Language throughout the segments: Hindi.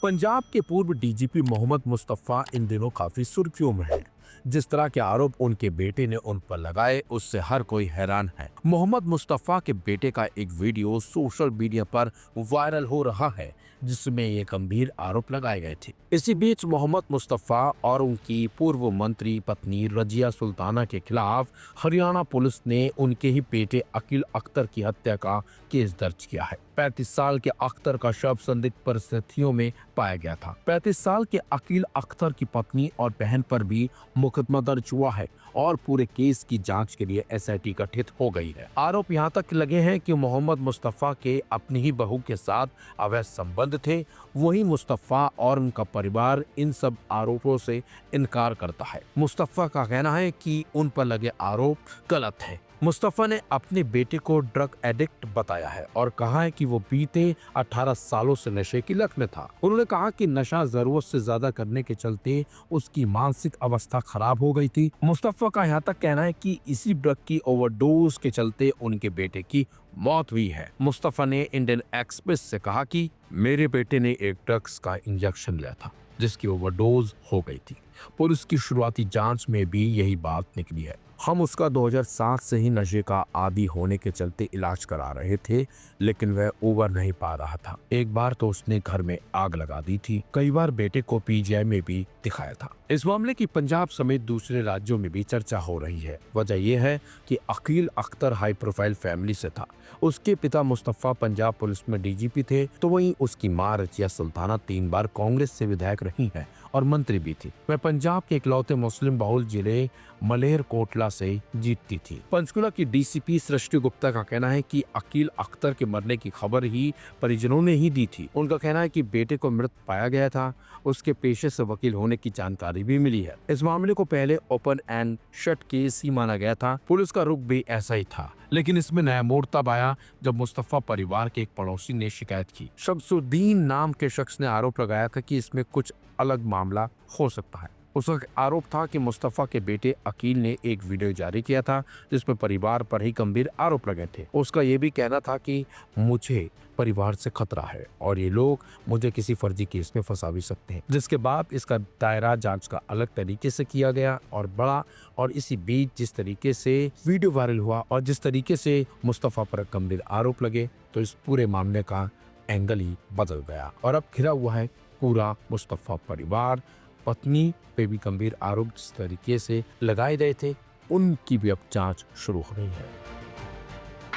पंजाब के पूर्व डीजीपी मोहम्मद मुस्तफ़ा इन दिनों काफी सुर्खियों में है। जिस तरह के आरोप उनके बेटे ने उन पर लगाए, उससे हर कोई हैरान है। मोहम्मद मुस्तफ़ा के बेटे का एक वीडियो सोशल मीडिया पर वायरल हो रहा है, जिसमें ये गंभीर आरोप लगाए गए थे। इसी बीच मोहम्मद मुस्तफ़ा और उनकी पूर्व मंत्री पत्नी रजिया सुल्ताना के खिलाफ हरियाणा पुलिस ने उनके ही बेटे अकील अख्तर की हत्या का केस दर्ज किया है। 35 साल के अख्तर का शव संदिग्ध परिस्थितियों में पाया गया था। 35 साल के अकील अख्तर की पत्नी और बहन पर भी मुकदमा दर्ज हुआ है और पूरे केस की जांच के लिए एसआईटी गठित हो गई है। आरोप यहां तक लगे हैं कि मोहम्मद मुस्तफ़ा के अपनी ही बहू के साथ अवैध संबंध थे। वहीं मुस्तफ़ा और उनका परिवार इन सब आरोपों से इनकार करता है। मुस्तफ़ा का कहना है कि उन पर लगे आरोप गलत है। मुस्तफ़ा ने अपने बेटे को ड्रग एडिक्ट बताया है और कहा है कि वो बीते 18 सालों से नशे की लत में था। उन्होंने कहा कि नशा जरूरत से ज्यादा करने के चलते उसकी मानसिक अवस्था खराब हो गई थी। मुस्तफ़ा का यहाँ तक कहना है कि इसी ड्रग की ओवरडोज के चलते उनके बेटे की मौत हुई है। मुस्तफ़ा ने इंडियन एक्सप्रेस से कहा कि मेरे बेटे ने एक ड्रग्स का इंजेक्शन लिया था जिसकी ओवरडोज हो गई थी। पुलिस की शुरुआती जांच में भी यही बात निकली है। हम उसका 2007 से ही नशे का आदी होने के चलते इलाज करा रहे थे, लेकिन वह उबर नहीं पा रहा था। एक बार तो उसने घर में आग लगा दी थी। कई बार बेटे को पीजीआई में भी दिखाया था। इस मामले की पंजाब समेत दूसरे राज्यों में भी चर्चा हो रही है। वजह यह है कि Aqeel Akhtar high profile family से था। उसके पिता मुस्तफ़ा पंजाब पुलिस में डीजीपी थे, तो वहीं उसकी मां रजिया सुल्ताना 3 बार कांग्रेस से विधायक रही है और मंत्री भी थी। वह पंजाब के इकलौते मुस्लिम बहुल जिले मलेरकोटला से जीतती थी। पंचकुला की डीसीपी सृष्टि गुप्ता का कहना है कि अकील अख्तर के मरने की खबर ही परिजनों ने ही दी थी। उनका कहना है कि बेटे को मृत पाया गया था। उसके पेशे से वकील होने की जानकारी भी मिली है। इस मामले को पहले ओपन एंड शट केस ही माना गया था। पुलिस का रुख भी ऐसा ही था, लेकिन इसमें नया मोड़ तब आया जब मुस्तफ़ा परिवार के एक पड़ोसी ने शिकायत की। शमसुद्दीन नाम के शख्स ने आरोप लगाया था कि इसमें कुछ अलग मामला हो सकता है। उसका आरोप था कि मुस्तफ़ा के बेटे अकील ने एक वीडियो जारी किया था जिसमें परिवार पर ही गंभीर आरोप लगे थे। उसका ये भी कहना था कि मुझे परिवार से खतरा है और ये लोग मुझे किसी फर्जी केस में फंसा भी सकते हैं। जिसके बाद इसका दायरा जांच का अलग तरीके से किया गया और बड़ा, और इसी बीच जिस तरीके से वीडियो वायरल हुआ और जिस तरीके से मुस्तफ़ा पर गंभीर आरोप लगे, तो इस पूरे मामले का एंगल ही बदल गया और अब घिरा हुआ है पूरा मुस्तफ़ा परिवार। पत्नी पे भी गंभीर आरोप जिस तरीके से लगाए गए थे, उनकी भी अब जांच शुरू हो रही है।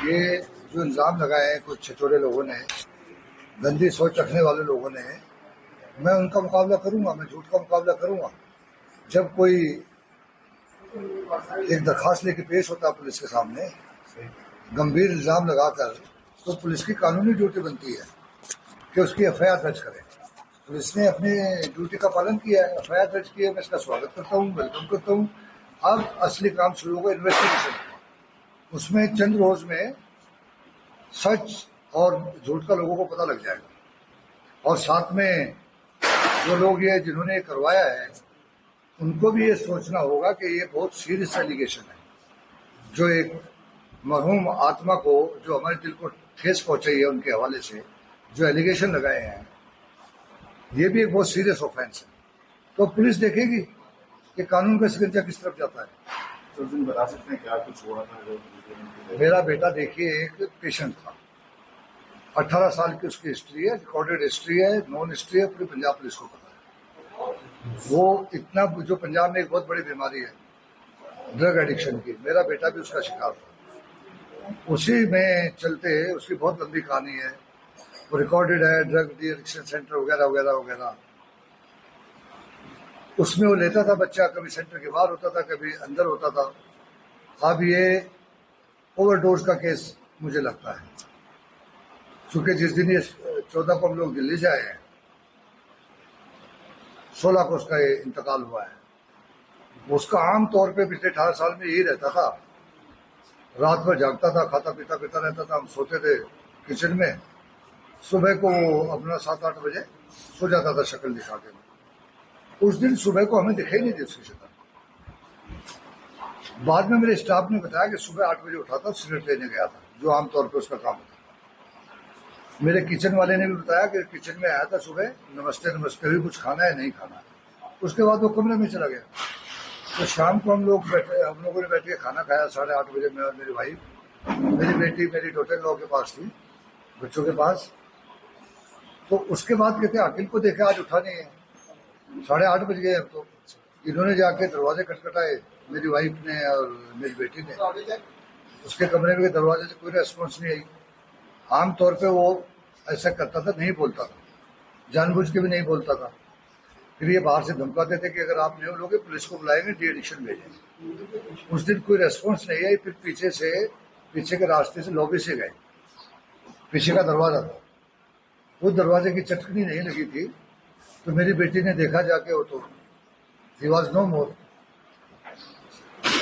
ये जो इल्ज़ाम लगाए हैं कुछ छिछोरे लोगों ने, गंदी सोच रखने वाले लोगों ने, मैं उनका मुकाबला करूंगा, मैं झूठ का मुकाबला करूंगा। जब कोई एक दरखास्त लेके पेश होता है पुलिस के सामने गंभीर इल्ज़ाम लगाकर, तो पुलिस की कानूनी ड्यूटी बनती है कि उसकी एफआईआर दर्ज करें। पुलिस ने अपनी ड्यूटी का पालन किया है, एफआईआर दर्ज की है। मैं इसका स्वागत करता हूँ, वेलकम करता हूँ। अब असली काम शुरू होगा, इन्वेस्टिगेशन। उसमें चंद रोज में सच और झूठ का लोगों को पता लग जाएगा और साथ में जो लोग ये जिन्होंने करवाया है उनको भी ये सोचना होगा कि ये बहुत सीरियस एलिगेशन है। जो एक मरहूम आत्मा को, जो हमारे दिल को ठेस पहुंचाई है, उनके हवाले से जो एलिगेशन लगाए हैं, ये भी एक बहुत सीरियस ऑफेंस है। तो पुलिस देखेगी कि कानून का शिकंजा किस तरफ जाता है। तो दिन बता सकते हैं क्या कुछ हुआ था? मेरा बेटा देखिए एक पेशेंट था, 18 साल की उसकी हिस्ट्री है, रिकॉर्डेड हिस्ट्री है, नॉन हिस्ट्री है, पूरी पंजाब पुलिस को पता है। वो इतना, जो पंजाब में एक बहुत बड़ी बीमारी है ड्रग एडिक्शन की, मेरा बेटा भी उसका शिकार था। उसी में चलते उसकी बहुत लंबी कहानी है, वो रिकॉर्डेड है, ड्रग डी एडिक्शन सेंटर वगैरह वगैरह वगैरह। उसमें वो लेता था बच्चा, कभी सेंटर के बाहर होता था, कभी अंदर होता था। अब ये ओवरडोज का केस मुझे लगता है, क्योंकि जिस दिन ये 14 को हम लोग दिल्ली जाए हैं, 16 को उसका ये इंतकाल हुआ है। उसका आम तौर पे पिछले 18 साल में यही रहता था, रात भर जागता था, खाता पीता पीता रहता था, हम सोते थे किचन में, सुबह को अपना 7-8 बजे सो जाता था शक्ल दिखा के। उस दिन सुबह को हमें दिखाई नहीं दी उसकी शक्ल। बाद में मेरे स्टाफ ने बताया कि सुबह 8 बजे उठा था, सिगरेट लेने गया था, जो आमतौर पर उसका काम होता था। मेरे किचन वाले ने भी बताया कि किचन में आया था सुबह, नमस्ते नमस्ते हुई, कुछ खाना है नहीं खाना। उसके बाद वो कमरे में चला गया। तो शाम को हम लोगों ने बैठ के खाना खाया 8:30 बजे, मैं और मेरी वाइफ, मेरी बेटी मेरी डॉटर लॉ के पास थी, बच्चों के पास। तो उसके बाद कहते अखिल को देखा आज उठा नहीं है, 8:30 बज गए अब तो। इन्होंने जाके दरवाजे खटखटाए, मेरी वाइफ ने और मेरी बेटी ने। उसके कमरे में दरवाजे से कोई रेस्पॉन्स नहीं आई। आमतौर पे वो ऐसा करता था, नहीं बोलता था, जानबूझ के भी नहीं बोलता था। फिर ये बाहर से धमकाते थे कि अगर आप नहीं बोलोगे पुलिस को बुलाएंगे, डी एडिक्शन भेजेंगे। उस दिन कोई रेस्पॉन्स नहीं आई। फिर पीछे के रास्ते से लॉबी से गए, पीछे का दरवाजा था, वो दरवाजे की चटकनी नहीं लगी थी। तो मेरी बेटी ने देखा जाके, वो तो ही वॉज नो मोर।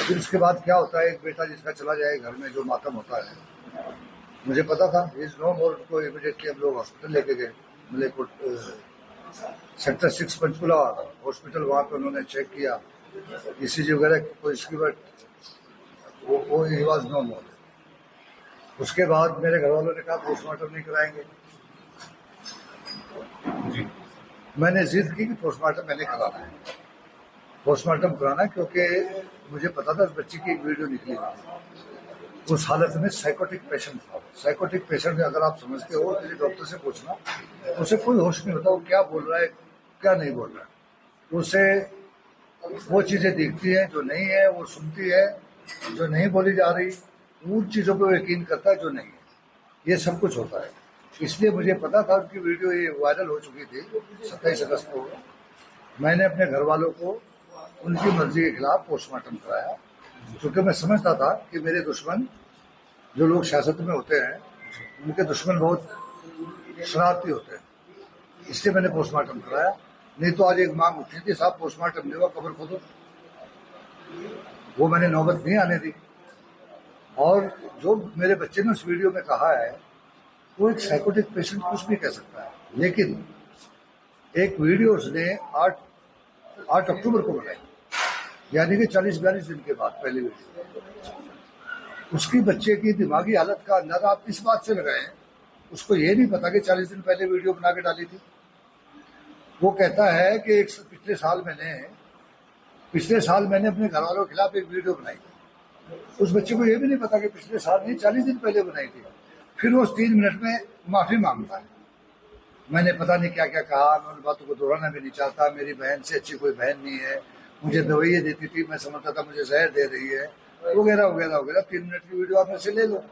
फिर उसके बाद क्या होता है, एक बेटा जिसका चला जाए घर में, जो मातम होता है, मुझे पता था इज नो मोर। को इमीडिएटली हम लोग हॉस्पिटल लेके गए, मलेरकोट सेक्टर 6 पंचकुला हॉस्पिटल। वहाँ पे उन्होंने चेक किया, ईसीजी वगैरह कोई इसकी, बट वो ही वॉज नो मोर। उसके बाद मेरे घर वालों ने कहा पोस्टमार्टम नहीं कराएंगे। मैंने जिद की कि पोस्टमार्टम मैंने कराना है, पोस्टमार्टम कराना है, क्योंकि मुझे पता था उस बच्ची की एक वीडियो निकली थी। उस हालत में साइकोटिक पेशेंट था। साइकोटिक पेशेंट अगर आप समझते हो, किसी डॉक्टर से पूछना, उसे कोई होश नहीं होता वो क्या बोल रहा है क्या नहीं बोल रहा है। उसे वो चीजें दिखती हैं जो नहीं है, वो सुनती है जो नहीं बोली जा रही, उन चीजों पर यकीन करता है जो नहीं है। ये सब कुछ होता है। इसलिए मुझे पता था उनकी वीडियो ये वायरल हो चुकी थी 27 अगस्त को। मैंने अपने घर वालों को उनकी मर्जी के खिलाफ पोस्टमार्टम कराया, क्योंकि मैं समझता था कि मेरे दुश्मन, जो लोग सियासत में होते हैं, उनके दुश्मन बहुत शरारती होते हैं। इसलिए मैंने पोस्टमार्टम कराया। नहीं तो आज एक मांग उठी थी, साहब पोस्टमार्टम नहीं हुआ, कब्र खोदो। वो मैंने नौबत नहीं आने दी। और जो मेरे बच्चे ने उस वीडियो में कहा है, वो एक साइकोटिक पेशेंट कुछ भी कह सकता है, लेकिन एक वीडियो उसने 8 अक्टूबर को बनाई, यानी कि 40-42 दिन के बाद पहली वीडियो। उसकी बच्चे की दिमागी हालत का अंदाजा आप इस बात से लगाएं, उसको ये नहीं पता कि 40 दिन पहले वीडियो बना के डाली थी। वो कहता है कि पिछले साल मैंने अपने घर वालों के खिलाफ एक वीडियो बनाई थी। उस बच्चे को ये भी नहीं पता कि पिछले साल नहीं, 40 दिन पहले बनाई थी। फिर वो 3 मिनट में माफी मांगता है, मैंने पता नहीं क्या क्या कहा, मैं उन बातों को दोहराना भी नहीं चाहता, मेरी बहन से अच्छी कोई बहन नहीं है, मुझे दवाइयाँ देती थी, मैं समझता था मुझे जहर दे रही है, वगैरह वगैरह वगैरह। 3 मिनट की वीडियो आप में से ले लो।